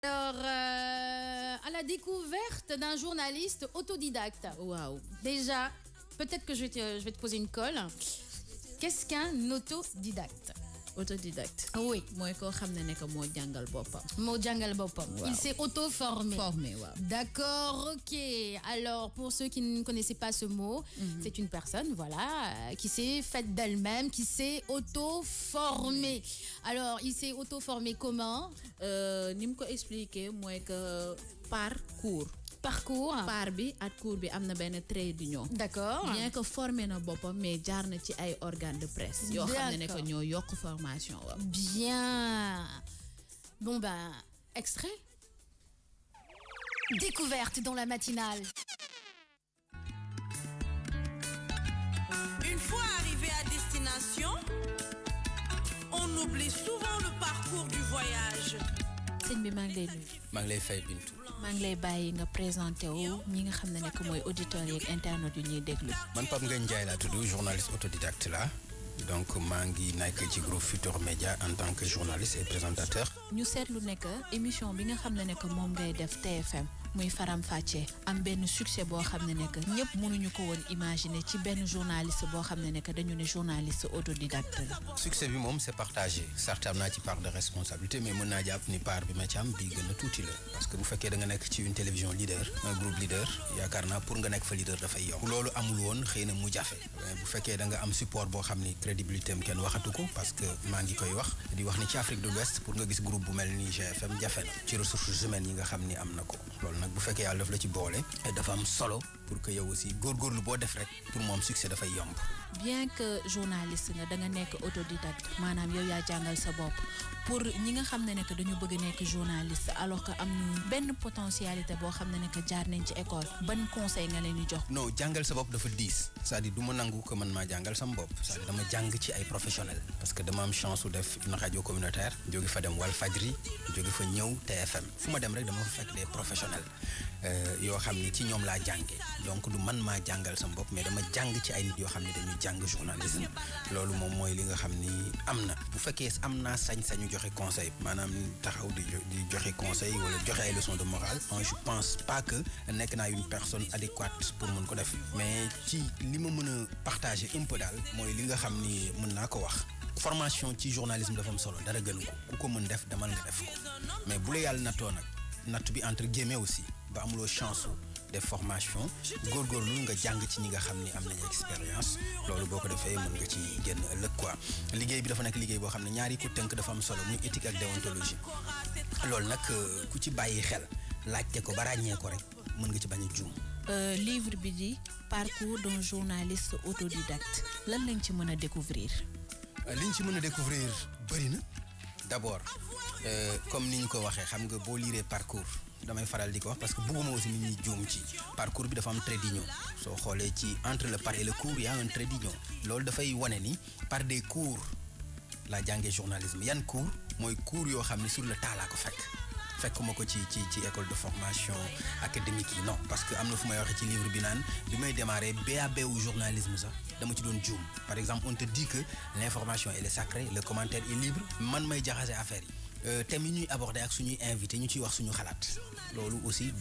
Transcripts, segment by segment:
Alors, à la découverte d'un journaliste autodidacte. Waouh. Déjà, peut-être que je vais te poser une colle. Qu'est-ce qu'un autodidacte? Autodidacte. Oui. Moi, ko xamné ne que mo jangal bopam. Mo jangal bopam. Wow. Il s'est auto-formé. Formé, wow. D'accord, ok. Alors, pour ceux qui ne connaissaient pas ce mot, c'est une personne, voilà, qui s'est faite d'elle-même, qui s'est auto-formée. Alors, il s'est auto-formé comment? Nim ko expliquer moi que parcours. Parcours. Par bi ak cours bi amna ben trait d'union. D'accord. Bien que formé na bopam mais jaar na ci ay organes de presse. Yo xamné ne que ñoo yok formation wa. Bien. Bon ben, extrait. Découverte dans la matinale. Une fois arrivé à destination, on oublie souvent le parcours du voyage. Sëñ bi maa ngi lay nuyu. maa ngi lay fay Bintu. maa ngi lay bàyyi nga présenté wu ñi nga xam ne nekk mooy auditeurs yeeg internautes yu ñuy déglu. man Pape Ngagne Ndiaye laa tudd journaliste autodidacte là donc maa ngi nekk ci groupe Futur Média en tant que journaliste et présentateur. ñu seetlu ne que émission bi nga xam ne nekk moom ngay def TFM muy Faram Facce am benn succès boo xam ne nekk ñëpp mënuñu ko woon imaginer ci benn journaliste boo xam ne nekk dañu ne journaliste autodidacte la. succès bi moom c'est partagé certes am naa ci part de responsabilité mais mën naa jàpp ni part bi ma ci am bii gën a tuuti la parce que bu fekkee da nga nekk ci une télévision leader un groupe leader yaakaar naa pour nga nekk fa leader dafay yomb. loolu amul woon xëy na mu jafe bu fekkee da nga am support boo xam ni crédibilité am kenn waxatu ko parce que maa ngi koy wax di wax ni ci Afrique de l'Ouest pour nga gis groupe bu mel ni GFM jafe na ci ressources humaines yi nga xam ni am na ko loolu nag bu fekkee yàlla daf la ci boole dafa am solo pour que yow aussi góorgóorlu boo def rek pour moom succès dafay yomb. bien que journaliste nga da nga nekk autodidacte maanaam yow yaa jàngal sa bopp pour ñi nga xam ne nekk dañu bëgg nekk journaliste alors que am na benn potentialité boo xam ne nekk jaar nañ ci école ban conseil nga leen di jox. non jàngal sa bopp dafa diis c'est-à-dire du ma nangu que man maa jàngal sama bopp c'est-à-dire dama jàng ci ay professionnels parce que dama am chance su def une radio communautaire jóge fa dem Walfadjri jóge fa ñëw TFM fu ma dem rek dama fa fekk des professionnels yoo xam ni ci ñoom laa jàngee donc du man maa jàngal sama bopp mais dama jàng ci ay nit yoo xam ne dañuy jàng journalisme loolu moom mooy li nga xam ni am na bu fekkee am naa sañ-sañu joxe conseil maanaam taxaw di joxe conseil wala joxe ay leçons de morale je pense pas que nekk naa une personne adéquate pour mën ko def mais ci li ma mën a partager un peu daal mooy li nga xam ni mën naa ko wax formation ci journalisme dafa am solo dara gënu ko ku ko mën def demal nga def ko mais bu la yàlla nattoo nag natt bi entre guillemets aussi ba amuloo chance des formations góorgóorlu nga jàng ci ñi nga xam ni am nañu expérience loolu boo ko defee mën nga ci génn ëllëg quoi liggéey bi dafa nekk liggéey boo xam ne ñaari ku tënk dafa am solo muy éthique ak déontologie loolu nag ku ci bàyyi xel laajte ko ba ràññee ko rek mën nga ci bañ a juum. livre bi di parcours d'un journaliste autodidacte lan lañ ci mën a découvrir. liñ ci mën a découvrir bëri na d'abord comme ni ñu ko waxee xam nga boo liiree parcours. damay faral di ko wax parce que bëgguma aussi nit ñi juum ci parcours bi dafa am trait d'union soo xoolee ci entre le par et le cours il y a un trait d'union loolu dafay wane ni par des cours la jàngee journalisme yan cours mooy cours yoo xam ne sur le tas laa ko fekkuma ko ci école de formation académique yi non parce que am na fu may waxee ci livre bi naan bi may démarrer BAB wu journalisme sax dama ci doon juum par exemple on te dit que l'information elle est sacrée le commentaire est libre man may jaxase affaire yi thème yi ñuy aborder ak suñuy invité ñu ciy wax suñu xalaat loolu aussi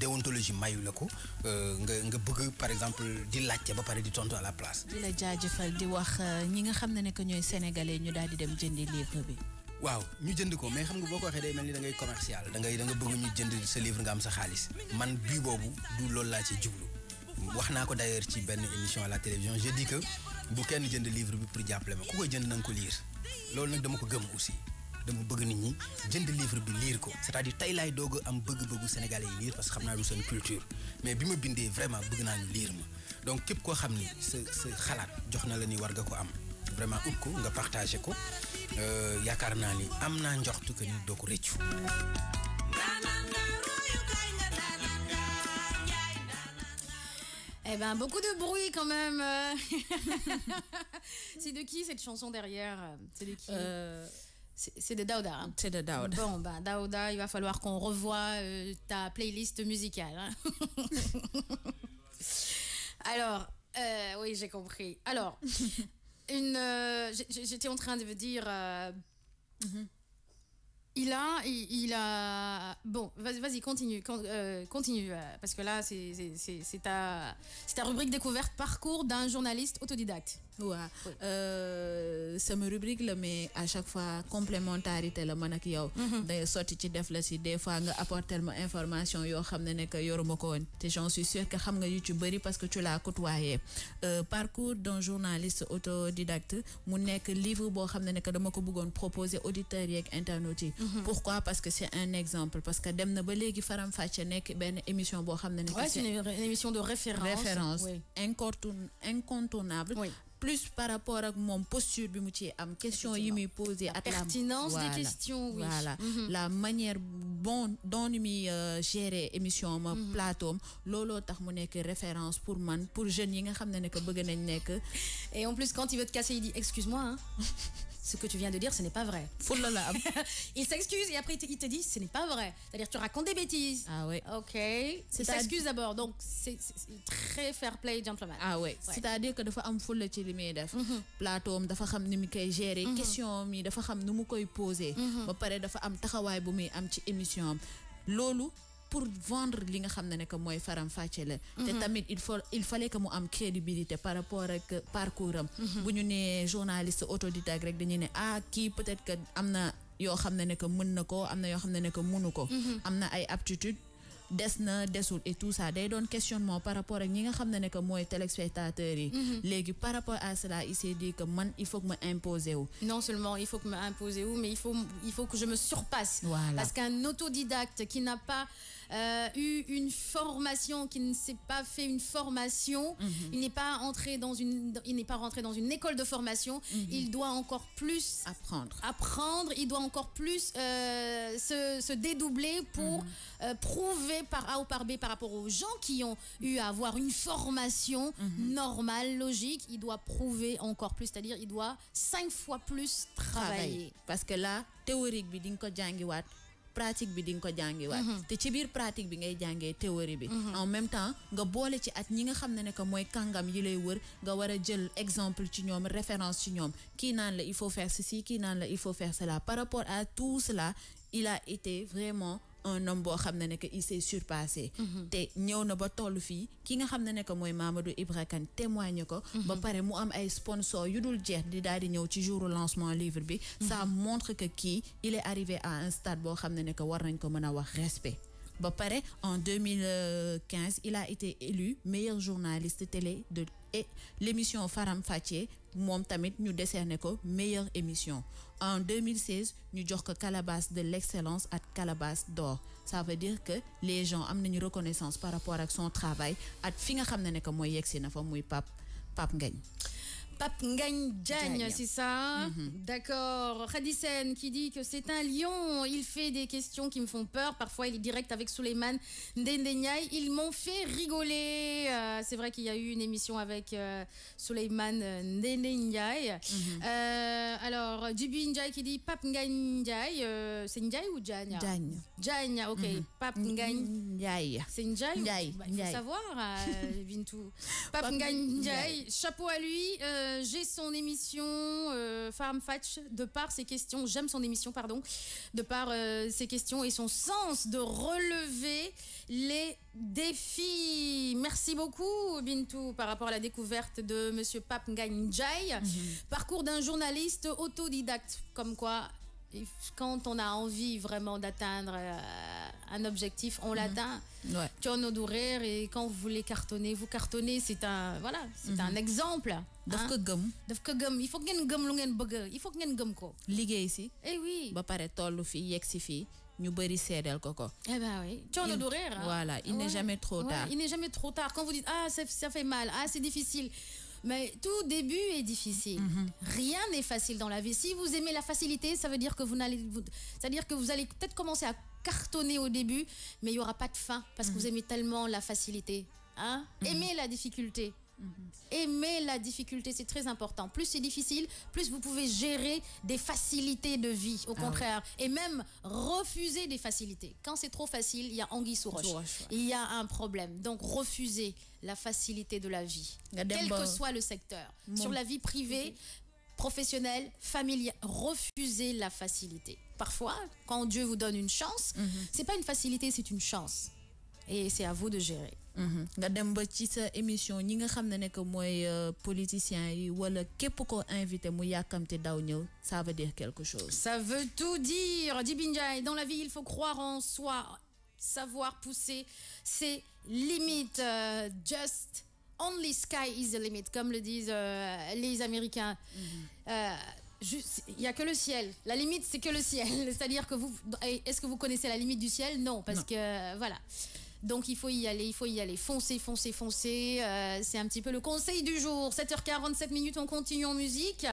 déontologie mayu la ko nga bëgg par exemple di laajte ba pare di tontu à la place. di la jaajëfal di wax ñi nga xam ne ne que ñooy sénégalais ñu daal di dem jëndi livre bi. waaw ñu jënd ko mais xam nga boo ko waxee day mel ni da ngay commercial da nga bëgg ñu jënd sa livre nga am sa xaalis man bii boobu du loolu laa ci jublu wax naa ko d'ailleurs ci benn émission à la télévision je dis que bu kenn jënd livre bi pour jàppale ma ku koy jënd na nga ko lire loolu nag dama ko gëm aussi. dama bëgg nit ñi jënd livre bi lire ko c'est-à-dire tey laay doog a am bëgg-bëggu sénégalais yi lire parce que xam naa du seen culture mais bi ma bindee vraiment bëgg naa ñu lire ma donc képp koo xam ni sa xalaat jox na la ni war nga ko am vraiment ut ko nga partagé ko yaakaar naa ni am naa njortu que ni doo ko rëccu. Eh ben, beaucoup de bruit quand même. C'est de qui cette chanson derrière? C'est de qui? C'est de Daouda. Hein? C'est de Daouda. Bon, bah, Daouda, il va falloir qu'on revoie ta playlist musicale. Hein? Alors, oui, j'ai compris. Alors, j'étais en train de me dire... Il a... Bon, vas-y, continue, continue, parce que là, c'est ta rubrique découverte, parcours d'un journaliste autodidacte. Ouais. Sama rubrique la, mais à chaque fois complémentarité la man ak yow. Day sotti ci def la si des fois nga apporter ma information yoo xam ne que yoruma ko woon te j'en suis sûr que xam nga yu ci bëri parce que tu l'as côtoyé. Parcours d'un journaliste autodidacte mu nekk livre boo xam ne que dama ko bëggoon proposer auditeurs yeeg internautes yi. Pourquoi? Parce que c'est un exemple, parce que dem na ba léegi Faram Facce nekk benn émission boo xam ne c'est une émission de référence. Oui. Incontournable. Oui. Plus par rapport à mon posture bi mu ci am question yi muy poser la pertinence des questions, oui. Voilà. La manière dont muy gérer émission ma plateau lolo tax mu nekk référence pour man, pour jeunes yi nga xam ne que bëgg nañ nekk. Et en plus quand il veut te casser il dit excuse-moi hein. Ce que tu viens de dire, ce n'est pas vrai. Il s'excuse et après il te dit, ce n'est pas vrai. C'est-à-dire tu racontes des bêtises. Ah oui. Ok. Il s'excuse d'abord. Donc c'est très fair play, gentleman. Ah oui. Ouais. C'est-à-dire que dafa am fulla ci li muy def. Plateau am dafa xam ni mu koy gérer. Question mi dafa xam nu mu koy poser. Ba pare dafa am taxawaay bu muy am ci émission am. Loolu pour vendre li nga xam ne que mooy Faram Facce la te tamit il fallait que mu am crédibilité par rapport ak parcours am bu ñu nee journaliste autodidacte rek dañuy ne kii peut-être que am na yoo xam ne que mën na ko am na yoo xam ne que mënu ko am na ay aptitude des na desul et tout ça day doon questionnement par rapport ak ñi nga xam ne que mooy téléspectateurs yi léegi par rapport à cela il s'est dit que man il faut que me imposer wu. Non seulement il faut que me imposer wu mais il faut que je me surpasse. Voilà. Parce qu'un autodidacte qui n'a pas eu une formation, qui ne s'est pas fait une formation, il n'est pas rentré dans une école de formation, il doit encore plus apprendre, il doit encore plus se dédoubler pour prouver par A ou par B par rapport aux gens qui ont eu à avoir une formation normale, logique, il doit prouver encore plus, c'est-à-dire il doit 5 fois plus travailler. Parce que là, théorique bi ding ko jangiwaat pratique bi ding ko jangiwaat te ci biir pratique bi ngay jàngee théorie bi en même temps nga boole ci at ñi nga xam ne que mooy kàngam yi lay wër nga war a jël exemple ci ñoom référence ci ñoom kii naan la il faut faire ceci kii naan la il faut faire cela par rapport à tout cela il a été vraiment un homme boo xam ne que il s'est surpassé te ñëw na ba tollu fii ki nga xam ne que mooy Mamadou Ibra Kane témoigne ko ba pare mu am ay sponsor yu dul jeex di daal di ñëw ci jour lancement livre bi ça montre que kii il est arrivé à un stade boo xam ne que war nañ ko mën a wax respect ba pare en 2015 il a été élu meilleur journaliste télé de et l'émission Faram Facce moom tamit ñu décerné ko meilleure émission en 2016 ñu jox ko calebasse de l'excellence ak calebasse d'or ça veut dire que les gens am nañu reconnaissance par rapport ak son travail ak fi nga xam ne que mooy yegsi na fa muy Pape Ngagne. Pape Ngagne Diagne, c'est ça. D'accord. Khadisen qui dit que c'est un lion. Il fait des questions qui me font peur. Parfois, il est direct avec Souleymane Ndendenyai. Ils m'ont fait rigoler. C'est vrai qu'il y a eu une émission avec Souleymane Ndendenyai. Alors, Djibi Ndiaye qui dit Pape Ngagne Ndiaye. C'est Ndiaye ou Diagne? Diagne, ok. Pape Ngagne Ndiaye. C'est Ndiaye? Ndiaye. Il faut savoir, Bintou. Pape Ngagne Ndiaye. Chapeau à lui. J'ai son émission Faram Facce de par ses questions, j'aime son émission pardon, de par ses questions et son sens de relever les défis. Merci beaucoup Bintou par rapport à la découverte de monsieur Pape Ngagne Ndiaye. Parcours d'un journaliste autodidacte, comme quoi quand on a envie vraiment d'atteindre un objectif, on l'atteint. Tchono Dourer, et quand vous voulez cartonner, vous cartonnez, c'est un un exemple. Daf ko gëm. Il faut que ngeen gëm lu ngeen bëgg, il faut que ngeen gëm ko. Liggéey si. Eh oui. Ba pare tollu fi yegg si fi ñu bëri seedeel ko ko. Eh ben oui. Tchono Dourer. Voilà, il n'est jamais trop tard. Il n'est jamais trop tard. Quand vous dites ça fait mal, c'est difficile. Mais tout début est difficile. Rien n'est facile dans la vie. Si vous aimez la facilité, ça veut dire que vous allez peut-être commencer à cartonner au début, mais il n'y aura pas de fin parce que vous aimez tellement la facilité. Hein? Aimez la difficulté. Aimer la difficulté, c'est très important. Plus c'est difficile, plus vous pouvez gérer des facilités de vie, au contraire. Et même refuser des facilités. Quand c'est trop facile, il y a anguille sous roche. Il y a un problème. Donc refusez la facilité de la vie, quel que soit le secteur. Sur la vie privée, professionnelle, familiale, refusez la facilité. parfois, quand Dieu vous donne une chance, c'est pas une facilité, c'est une chance. Et c'est à vous de gérer. nga dem ba ci sa émission ñi nga xam ne que mooy politiciens yi wala képp ko invité mu yàkkamte daw ñëw ça veut dire quelque chose. Ça veut tout dire. Dibinjay, dans la vie, il faut croire en soi, savoir pousser ses limites. Just only sky is the limit, comme le disent les Américains. Il n'y a que le ciel. La limite, c'est que le ciel. C'est-à-dire que est-ce que vous connaissez la limite du ciel? Non, parce que voilà. Donc il faut y aller, foncez. C'est un petit peu le conseil du jour. 7h47, on continue en musique.